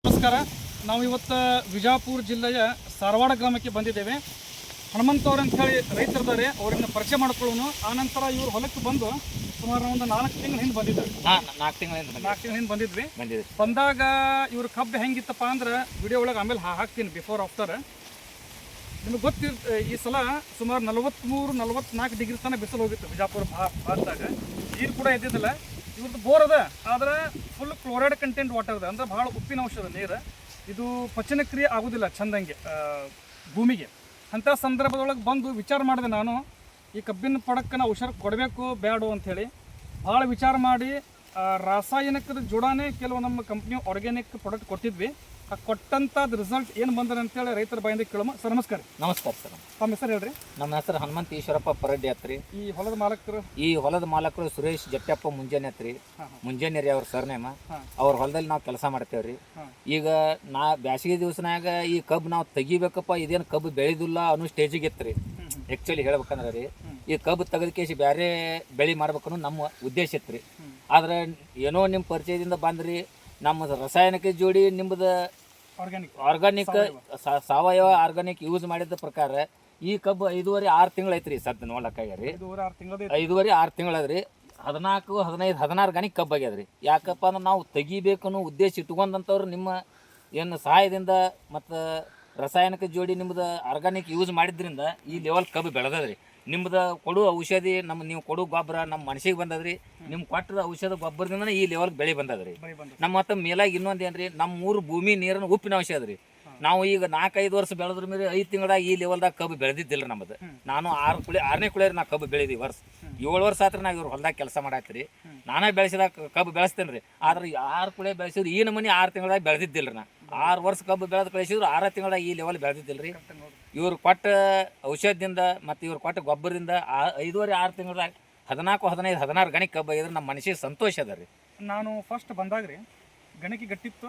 ನಮಸ್ಕಾರ. ನಾವು ಇವತ್ತು ವಿಜಾಪುರ ಜಿಲ್ಲೆಯ ಸಾರವಾಡ ಗ್ರಾಮಕ್ಕೆ ಬಂದಿದ್ದೇವೆ. ಹನುಮಂತವ್ರು ಅಂತ ಹೇಳಿ ರೈತರಿದ್ದಾರೆ, ಅವರನ್ನು ಪರಿಚಯ ಮಾಡ್ಕೊಳ್ಳೋನು. ಆನಂತರ ಇವ್ರು ಹೊಲಕ್ಕೆ ಬಂದು ಸುಮಾರು ಒಂದು 4 ತಿಂಗಳ ಹಿಂದೆ ಬಂದಿದ್ದಾರೆ. 4 ತಿಂಗಳ ಹಿಂದೆ ಬಂದಿದ್ವಿ. ಬಂದಾಗ ಇವ್ರ ಕಬ್ಬು ಹೆಂಗಿತ್ತಪ್ಪ ಅಂದ್ರೆ ವಿಡಿಯೋ ಒಳಗೆ ಆಮೇಲೆ ಹಾಕ್ತೀನಿ ಬಿಫೋರ್ ಆಫ್ಟರ್. ನಿಮಗೆ ಈ ಸಲ ಸುಮಾರು 43-44 ಡಿಗ್ರಿ ತನಕ ಬಿಸಿಲು ಹೋಗಿತ್ತು ವಿಜಾಪುರ ಭಾಗದಾಗ. ನೀರು ಕೂಡ ಇದ್ದಿದ್ದಿಲ್ಲ. ಇವ್ರದ್ದು ಬೋರ್ ಅದ, ಆದ್ರೆ ಫುಲ್ ಕ್ಲೋರೈಡ್ ಕಂಟೆಂಟ್ ವಾಟರ್ ಅದ, ಅಂದ್ರೆ ಭಾಳ ಉಪ್ಪಿನ ಅಂಶ ಅದ ನೀರು. ಇದು ಪಚನ ಕ್ರಿಯೆ ಆಗೋದಿಲ್ಲ ಚಂದಂಗೆ ಭೂಮಿಗೆ. ಅಂಥ ಸಂದರ್ಭದೊಳಗೆ ಬಂದು ವಿಚಾರ ಮಾಡಿದೆ ನಾನು, ಈ ಕಬ್ಬಿನ ಪಡಕ್ಕೆ ನಾವು ಹುಷಾರು ಕೊಡಬೇಕು ಬೇಡ ಅಂಥೇಳಿ ಭಾಳ ವಿಚಾರ ಮಾಡಿ ರಾಸಾಯನಿಕದ ಜೋಡಾನೆ ಕೆಲವು ನಮ್ಮ ಕಂಪ್ನಿ ಆರ್ಗ್ಯಾನಿಕ್ ಪ್ರಾಡಕ್ಟ್ ಕೊಟ್ಟಿದ್ವಿ. ಆ ಕೊಟ್ಟಂಥದ್ದು ರಿಸಲ್ಟ್ ಏನು ಬಂದರೆ ಅಂತೇಳಿ ರೈತರ ಬಾಯಿಂದ ಕೇಳಮ್ಮ. ಸರ್ ನಮಸ್ಕಾರ. ನಮಸ್ಕಾರ ಸರ್. ತಮ್ಮ ಹೆಸರು ಹೇಳ್ರಿ. ನಮ್ಮ ಹೆಸರು ಹನುಮಂತ ಈಶ್ವರಪ್ಪ ಪರಡ್ಡಿ ಹತ್ರಿ. ಈ ಹೊಲದ ಮಾಲಕರು ಸುರೇಶ್ ಜಟ್ಟಪ್ಪ ಮುಂಜಾನೆ ಹತ್ರಿ. ಮುಂಜಾನೆ ರೀ ಅವ್ರ ಸರ್ನೇಮ. ಅವ್ರ ಹೊಲದಲ್ಲಿ ನಾವು ಕೆಲಸ ಮಾಡ್ತೇವ್ರಿ. ಈಗ ಬ್ಯಾಸಿಗೆ ದಿವಸನಾಗ ಈ ಕಬ್ಬು ನಾವು ತೆಗಿಬೇಕಪ್ಪ, ಇದೇನು ಕಬ್ಬು ಬೆಳೆದಿಲ್ಲ ಅನ್ನೋ ಸ್ಟೇಜಿಗೆ ಇತ್ತು. ಆ್ಯಕ್ಚುಲಿ ಹೇಳ್ಬೇಕಂದ್ರೆ ರೀ, ಈ ಕಬ್ಬು ತೆಗೆದಕೇಸಿ ಬೇರೆ ಬೆಳೆ ಮಾಡ್ಬೇಕನ್ನೋ ನಮ್ಮ ಉದ್ದೇಶ ಇತ್ತು. ಆದ್ರೆ ಏನೋ ನಿಮ್ಮ ಪರಿಚಯದಿಂದ ಬಂದ್ರಿ, ನಮ್ಮ ರಾಸಾಯನಿಕ ಜೋಡಿ ನಿಮ್ಮದು ಆರ್ಗಾನಿಕ್ ಸಾವಯವ ಆರ್ಗಾನಿಕ್ ಯೂಸ್ ಮಾಡಿದ ಪ್ರಕಾರ ಈ ಕಬ್ಬು 5.5-6 ತಿಂಗಳು ಐತ್ರಿ. ಸದ್ ನೋಡ್ಲಕ್ಕಾಗ್ಯಾರಿ 5.5-6 ತಿಂಗಳು ಅದ್ರಿ. 14, 15, 16 ಗಣಿಗೆ ಕಬ್ಬು ಆಗ್ಯದ್ರಿ. ಯಾಕಪ್ಪ ಅಂದ್ರೆ ನಾವು ತೆಗಿಬೇಕನ್ನೋ ಉದ್ದೇಶ ಇಟ್ಕೊಂಡಂಥವ್ರು ನಿಮ್ಮ ಏನು ಸಹಾಯದಿಂದ ಮತ್ತು ರಾಸಾಯನಿಕ ಜೋಡಿ ನಿಮ್ಮದು ಆರ್ಗಾನಿಕ್ ಯೂಸ್ ಮಾಡಿದ್ರಿಂದ ಈ ಲೆವೆಲ್ ಕಬ್ಬು ಬೆಳೆದದ್ರಿ. ನಿಮ್ದು ಕೊಡು ಔಷಧಿ, ನೀವು ಕೊಡು ಗೊಬ್ಬರ ನಮ್ಮ ಮನಸ್ಸಿಗೆ ಬಂದದ್ರಿ. ನಿಮ್ಮ ಕೊಟ್ಟದ ಔಷಧ ಗೊಬ್ಬರದಿಂದ ಈ ಲೆವೆಲ್ಗೆ ಬೆಳೆ ಬಂದದ್ರಿ. ನಮ್ಮ ಮತ್ತು ಮೇಲಾಗಿ ಇನ್ನೊಂದು ಏನ್ರಿ, ನಮ್ಮ ಊರು ಭೂಮಿ ನೀರನ್ನು ಉಪ್ಪಿನ ಅಂಶ ಅದ್ರಿ. ನಾವು ಈಗ 4-5 ವರ್ಷ ಬೆಳೆದ್ರ ಮೇಲೆ 5 ತಿಂಗಳದಾಗ ಈ ಲೆವೆಲ್ದಾಗ ಕಬ್ಬು ಬೆಳೆದಿದ್ದಿಲ್ಲ ನಮ್ಮದು. ನಾನು 6ನೇ ಕುಳಿಯರಿ ನಾ ಕಬ್ಬು ಬೆಳೆದಿ ವರ್ಷ 7 ವರ್ಷ ಆತ್ರ ನಾವು ಇವ್ರು ಹೊಲ್ದಾಗ ಕೆಲಸ ಮಾಡಾಕ್ತೀರಿ. ನಾನೇ ಬೆಳೆಸಿದಾಗ ಕಬ್ಬು ಬೆಳೆಸ್ತೇನೆ ರೀ. ಆದ್ರೆ 6 ಕುಳಿ ಬೆಳೆಸಿದ್ರು ಈ ನಮೂನಿ 6 ತಿಂಗಳದಾಗ ಬೆಳೆದಿದ್ದಿಲ್ಲ ರೀ. ನಾ 6 ವರ್ಷ ಕಬ್ಬು ಬೆಳೆದು ಕಳಿಸಿದ್ರು 6 ತಿಂಗಳದಾಗ ಈ ಲೆವೆಲ್ ಬೆಳೆದಿದ್ದಿಲ್ಲ ರೀ. ಇವ್ರು ಕೊಟ್ಟ ಔಷಧದಿಂದ ಮತ್ತು ಇವ್ರು ಕೊಟ್ಟ ಗೊಬ್ಬರದಿಂದ 5.5-6 ತಿಂಗಳದಾಗ 14, 15, 16 ಗಣಿಗೆ ಕಬ್ಬು ಆಗಿದ್ರೆ ನಮ್ಮ ಮನಸ್ಸಿಗೆ ಸಂತೋಷ ಅದ ರೀ. ನಾನು ಫಸ್ಟ್ ಬಂದಾಗ ರೀ ಗಣಿಕೆ ಗಟ್ಟಿತ್ತು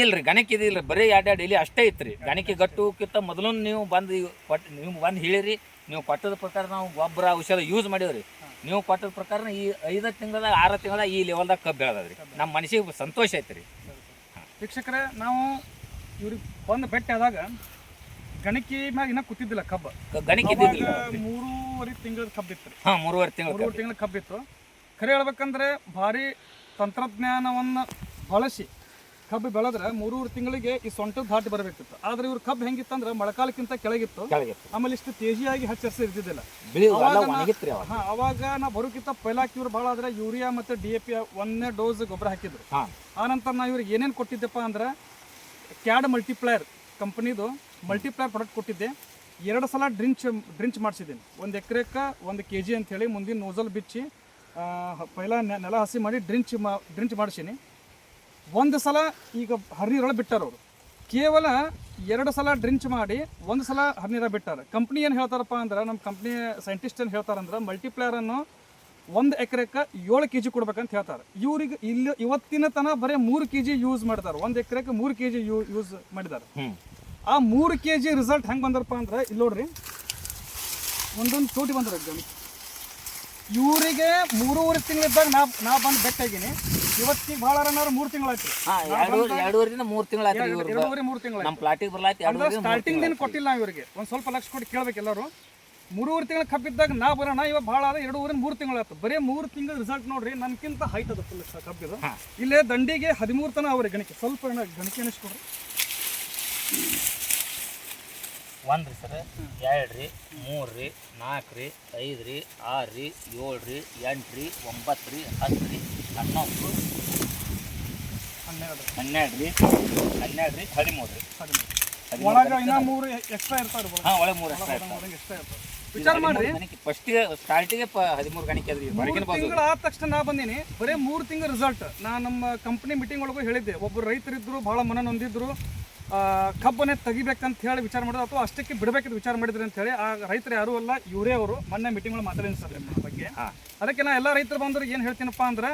ಇಲ್ರಿ, ಗಣಿಕೆ ಇದಿಲ್ಲ, ಬರೀ 2 ಇಲ್ಲಿ ಅಷ್ಟೇ ಇತ್ತು ರೀ. ಗಣಿಕೆ ಗಟ್ಟುಕ್ಕಿಂತ ಮೊದಲು ನೀವು ಬಂದು ಹೇಳಿರಿ, ನೀವು ಕೊಟ್ಟದ ಪ್ರಕಾರ ನಾವು ಗೊಬ್ಬರ ಔಷಧ ಯೂಸ್ ಮಾಡೀವ್ರಿ. ನೀವು ಕೊಟ್ಟದ ಪ್ರಕಾರ ಈ 5 ತಿಂಗಳದಾಗ 6 ತಿಂಗಳದಾಗ ಈ ಲೆವೆಲ್ದಾಗ ಕಬ್ಬು ಬೆಳೆದ್ರಿ. ನಮ್ಮ ಮನಸ್ಸಿಗೆ ಸಂತೋಷ ಐತೆ ರೀ. ವೀಕ್ಷಕರೇ, ನಾವು ಇವ್ರಿಗೆ ಬಂದು ಭೇಟಿ ಆದಾಗ ಗಣಿಕೆ ಮ್ಯಾಗ ಇನ್ನೂ ಕೂತಿದ್ದಿಲ್ಲ ಕಬ್ಬು. ಗಣಿಕೆ ಇದ್ದಿದ್ದಿಲ್ಲ. 3.5 ತಿಂಗಳ ಕಬ್ಬಿತ್ತು ರೀ. 3.5 ತಿಂಗಳ ಕಬ್ಬಿತ್ತು. ಖರೆ ಹೇಳ್ಬೇಕಂದ್ರೆ ಭಾರಿ ತಂತ್ರಜ್ಞಾನವನ್ನು ಬಳಸಿ ಕಬ್ಬು ಬೆಳೆದ್ರೆ 3 ತಿಂಗಳಿಗೆ ಈ ಸೊಂಟದ ದಾಟಿ ಬರಬೇಕಿತ್ತು. ಆದ್ರೆ ಇವ್ರ ಕಬ್ಬು ಹೆಂಗಿತ್ತಂದ್ರೆ ಮಳೆಕಾಲಕ್ಕಿಂತ ಕೆಳಗಿತ್ತು. ಆಮೇಲೆ ಇಷ್ಟು ತೇಜಿಯಾಗಿ ಹಚ್ಚರ್ಸ ಇರ್ತಿದ್ದಿಲ್ಲ. ಅವಾಗ ನಾವು ಬರೋಕ್ಕಿಂತ ಪೈಲಾಕ್ ಇವ್ರು ಭಾಳ ಆದ್ರೆ ಯೂರಿಯಾ ಮತ್ತು DAP 1ನೇ ಡೋಸ್ ಗೊಬ್ಬರ ಹಾಕಿದ್ರು. ಆನಂತರ ನಾವು ಇವ್ರಿಗೆ ಏನೇನು ಕೊಟ್ಟಿದ್ದೆಪ್ಪ ಅಂದ್ರೆ ಕ್ಯಾಡ್ ಮಲ್ಟಿಪ್ಲೈಯರ್ ಕಂಪ್ನಿದು ಮಲ್ಟಿಪ್ಲೈಯರ್ ಪ್ರಾಡಕ್ಟ್ ಕೊಟ್ಟಿದ್ದೆ. 2 ಸಲ ಡ್ರಿಂಚ್ ಮಾಡಿಸಿದ್ದೀನಿ. 1 ಎಕರೆಕ್ಕೆ 1 kg ಅಂಥೇಳಿ ಮುಂದಿನ ನೋಸಲ್ ಬಿಚ್ಚಿ ಪೈಲ ನೆಲ ಹಸಿ ಮಾಡಿ ಡ್ರಿಂಚ್ ಮಾಡಿಸೀನಿ. 1 ಸಲ ಈಗ ಹರಿನೀರೊಳಗೆ ಬಿಟ್ಟಾರ ಅವರು. ಕೇವಲ 2 ಸಲ ಡ್ರಿಂಚ್ ಮಾಡಿ 1 ಸಲ ಹರಿನೀರ ಬಿಟ್ಟಾರೆ. ಕಂಪ್ನಿ ಏನು ಹೇಳ್ತಾರಪ್ಪ ಅಂದ್ರೆ, ನಮ್ಮ ಕಂಪ್ನಿ ಸೈಂಟಿಸ್ಟ್ ಏನು ಹೇಳ್ತಾರಂದ್ರೆ, ಮಲ್ಟಿಪ್ಲೇಯರನ್ನು 1 ಎಕರೆಕ್ಕೆ 7 kg ಕೊಡ್ಬೇಕಂತ ಹೇಳ್ತಾರೆ. ಇವ್ರಿಗೆ ಇವತ್ತಿನ ತನಕ ಬರೀ 3 kg ಯೂಸ್ ಮಾಡ್ತಾರೆ. 1 ಎಕರೆಕ್ಕೆ 3 kg ಯೂಸ್ ಮಾಡಿದ್ದಾರೆ. ಆ 3 kg ರಿಸಲ್ಟ್ ಹೆಂಗೆ ಬಂದರಪ್ಪ ಅಂದ್ರೆ ಇಲ್ಲಿ ನೋಡ್ರಿ, ಒಂದೊಂದು ಚೋಟಿ ಬಂದ್ರೆ ಇವರಿಗೆ 3.5 ತಿಂಗಳಿದ್ದಾಗ ನಾ ಬಂದು ಬೆಟ್ಟಾಗಿನಿ. ಇವತ್ತಿಗೆ ಭಾಳ 3 ತಿಂಗಳಾಯ್ತು. 2.5-3 ತಿಂಗಳಾಯ್ತು. 2.5-3 ತಿಂಗಳಾಯ್ತು. ಸ್ಟಾರ್ಟಿಂಗ್ ದಿನ ಕೊಟ್ಟಿಲ್ಲ ನಾವು ಇವರಿಗೆ. ಒಂದು ಸ್ವಲ್ಪ ಲಕ್ಷ ಕೊಟ್ಟು ಕೇಳ್ಬೇಕು ಎಲ್ಲರೂ. 3.5 ತಿಂಗಳ ಕಬ್ಬಿದ್ದಾಗ ನಾ ಬರೋಣ, ಇವಾಗ ಭಾಳ ಆದ 2.5-3 ತಿಂಗಳಾಯ್ತು. ಬರೀ 3 ತಿಂಗಳ ರಿಸಲ್ಟ್ ನೋಡ್ರಿ. ನನಗಿಂತ ಹೈಟ್ ಅದ ಫುಲ್ ಕಬ್ಬಿದು. ಇಲ್ಲೇ ದಂಡಿಗೆ 13 ತನ ಅವ್ರಿ ಗಣಿಕೆ. ಸ್ವಲ್ಪ ಗಣಿಕೆ ಅನಿಸ್ಕೊಡ್ರಿ. 1 ರೀ ಸರ್, 2 ರೀ, 3 ರೀ, 4 ರೀ, 5 ರೀ, 6 ರೀ, 7 ರೀ, 8 ರೀ, 9 ರೀ, 10 ರೀ, 11, 12 ರೀ, 13 ರೀ, 14 ರೀ. ಒಳಗೆ ಇನ್ನೂ 3 ಎಕ್ಸ್ಟ್ರಾ ಇರ್ತಾರೆ. ಒಳಗೆ 3 ಎಕ್ಸ್ಟ್ರಾ ಇರ್ತಾರೆ. ವಿಚಾರ ಮಾಡ್ರಿ, ಫಸ್ಟಿಗೆ ಸ್ಟಾರ್ಟಿಗೆ 13 ಗಣಿಕೆ ಅದ್ರಿ. 3 ತಿಂಗಳು ಆದ ತಕ್ಷಣ ನಾ ಬಂದೀನಿ. ಬರೀ 3 ತಿಂಗಳ ರಿಸಲ್ಟ್. ನಾನು ನಮ್ಮ ಕಂಪ್ನಿ ಮೀಟಿಂಗ್ ಒಳಗೂ ಹೇಳಿದ್ದೆ. ಒಬ್ಬರು ರೈತರಿದ್ರು, ಭಾಳ ಮನ ನೊಂದಿದ್ರು, ಕಬ್ಬನ್ನೇ ತೆಗಿಬೇಕಂತ ಹೇಳಿ ವಿಚಾರ ಮಾಡಿದ್ರು, ಅಥವಾ ಅಷ್ಟಕ್ಕೆ ಬಿಡಬೇಕಂತ ವಿಚಾರ ಮಾಡಿದ್ರಿ ಅಂತ ಹೇಳಿ. ಆ ರೈತರು ಯಾರೂ ಅಲ್ಲ, ಇವರೇ ಅವರು. ಮೊನ್ನೆ ಮೀಟಿಂಗ್ ಒಳಗೆ ಮಾತಾಡಿದ್ರು ಸರ್ ಇದ್ರ ಬಗ್ಗೆ. ಅದಕ್ಕೆ ನಾ ಎಲ್ಲ ರೈತರು ಬಂದ್ರೆ ಏನು ಹೇಳ್ತೀನಪ್ಪ ಅಂದ್ರೆ,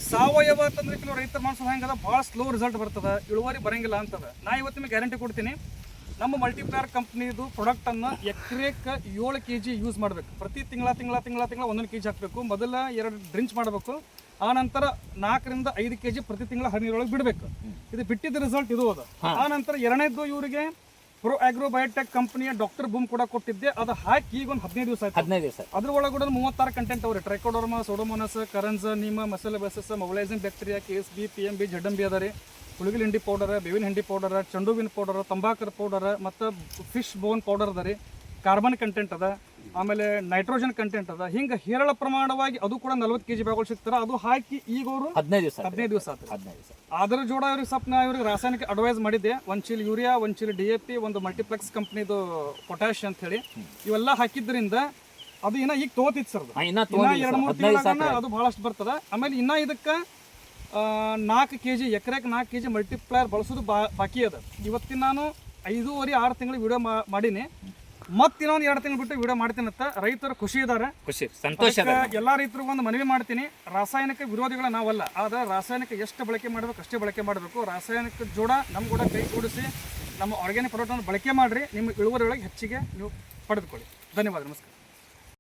ಸಾವಯವ ತಂದ್ರೆ ಕೆಲವು ರೈತರು ಮಾಡ್ಸೋದು ಹೆಂಗದ, ಭಾಳ ಸ್ಲೋ ರಿಸಲ್ಟ್ ಬರ್ತದೆ, ಇಳುವರಿ ಬರಂಗಿಲ್ಲ ಅಂತದ. ನಾ ಇವತ್ತು ನಿಮಗೆ ಗ್ಯಾರಂಟಿ ಕೊಡ್ತೀನಿ. ನಮ್ಮ ಮಲ್ಟಿಪ್ಲೇಯರ್ ಕಂಪ್ನಿದು ಪ್ರಾಡಕ್ಟನ್ನು ಎಕರೆಕ್ಕೆ 7 kg ಯೂಸ್ ಮಾಡಬೇಕು. ಪ್ರತಿ ತಿಂಗಳ 1 kg ಹಾಕಬೇಕು. ಮೊದಲ 2 ಡ್ರಿಂಚ್ ಮಾಡಬೇಕು. ಆ ನಂತರ 4 ರಿಂದ 5 kg ಪ್ರತಿ ತಿಂಗಳ ಹನಿರೊಳಗೆ ಬಿಡಬೇಕು. ಇದು ಬಿಟ್ಟಿದ್ದ ರಿಸಲ್ಟ್ ಇದು ಅದ. ಆ ನಂತರ ಎರಡನೇದ್ದು ಇವರಿಗೆ ಪ್ರೋ ಆಗ್ರೋ ಬಯೋಟೆಕ್ ಕಂಪನಿಯ ಡಾಕ್ಟರ್ ಬೂಮ್ ಕೂಡ ಕೊಟ್ಟಿದ್ದೆ. ಅದು ಹಾಕಿ ಈಗ ಒಂದು 15 ದಿವಸ ಆಯ್ತು. 15 ದಿವಸ ಅದ್ರ ಒಳಗಡೆ 36 ಕಂಟೆಂಟ್ ಅವ್ರಿ. ಟ್ರೈಕೋಡರ್ಮಾ, ಸೋಡೋಮೋನಾಸ್, ಕರಂಜ, ನೀಮ, ಮಸಲೆಬಸಸ್, mobilising bacteria, KSB, PMB, ZMB ಅದ ರೀ. ಹುಳುಗಿನ ಹಿಂಡಿ ಪೌಡರ್, ಬೇವಿನ ಹಿಂಡಿ ಪೌಡರ್, ಚಂಡುವಿನ ಪೌಡರ್, ತಂಬಾಕರ ಪೌಡರ್ ಮತ್ತು ಫಿಶ್ ಬೋನ್ ಪೌಡರ್ ಅದ ರೀ. ಕಾರ್ಬನ್ ಕಂಟೆಂಟ್ ಅದ, ಆಮೇಲೆ ನೈಟ್ರೋಜನ್ ಕಂಟೆಂಟ್ ಅದ. ಹಿಂಗೆ ಹೇರಳ ಪ್ರಮಾಣವಾಗಿ ಅದು ಕೂಡ 40 kg ಬ್ಯಾಗ್ಗಳು ಸಿಗ್ತಾರೆ. ಅದು ಹಾಕಿ ಈಗ ಅವರು 15 ದಿವಸ 15 ದಿವಸ ಆಯ್ತು. 15 ದಿವಸ ಅದ್ರ ಜೋಡ ಇವ್ರಿಗೆ ಸ್ವಲ್ಪ ನಾ ಇವ್ರಿಗೆ ರಾಸಾಯನಿಕ ಅಡ್ವೈಸ್ ಮಾಡಿದ್ದೆ. 1 ಚೀಲ ಯೂರಿಯಾ, 1 ಚೀಲ DAP, ಒಂದು ಮಲ್ಟಿಪ್ಲೆಕ್ಸ್ ಕಂಪ್ನಿದು ಪೊಟ್ಯಾಶ್ ಅಂತ ಹೇಳಿ ಇವೆಲ್ಲ ಹಾಕಿದ್ರಿಂದ ಅದು ಇನ್ನ ಈಗ ತಗೋತಿತ್ತು ಸರ್. ಇನ್ನ 2-3 ತಿಂಗಳಾಗ ಅದು ಬಹಳಷ್ಟು ಬರ್ತದೆ. ಆಮೇಲೆ ಇನ್ನ ಇದಕ್ಕೆ 4 kg ಎಕರೆಗೆ 4 kg ಮಲ್ಟಿಪ್ಲೈಯರ್ ಬಳಸೋದು ಬಾಕಿ ಅದ. ಇವತ್ತಿನ ನಾನು 5-6 ತಿಂಗಳು ವಿಡಿಯೋ ಮಾಡೀನಿ. ಮತ್ತೆ ಇನ್ನೊಂದು 2 ತಿಂಗಳು ಬಿಟ್ಟು ವಿಡಿಯೋ ಮಾಡ್ತೀನಿ ಅಂತ ರೈತರು ಖುಷಿ ಇದ್ದಾರೆ. ಖುಷಿ ಸಂತೋಷ. ಎಲ್ಲಾ ರೈತರಿಗೂ ಒಂದು ಮನವಿ ಮಾಡ್ತೀನಿ, ರಾಸಾಯನಿಕ ವಿರೋಧಿಗಳ ನಾವಲ್ಲ, ಆದ್ರೆ ರಾಸಾಯನಿಕ ಎಷ್ಟು ಬಳಕೆ ಮಾಡಬೇಕು ಅಷ್ಟೇ ಬಳಕೆ ಮಾಡಬೇಕು. ರಾಸಾಯನಿಕ ಜೋಡ ನಮ್ಮ ಕೂಡ ಕೈ ಕೂಡಿಸಿ ನಮ್ಮ ಆರ್ಗ್ಯಾನಿಕ್ ಪ್ರಾಡಕ್ಟ್ ಬಳಕೆ ಮಾಡ್ರಿ. ನಿಮ್ಮ ಇಳುವರಿ ಒಳಗೆ ಹೆಚ್ಚಿಗೆ ನೀವು ಪಡೆದುಕೊಳ್ಳಿ. ಧನ್ಯವಾದ, ನಮಸ್ಕಾರ.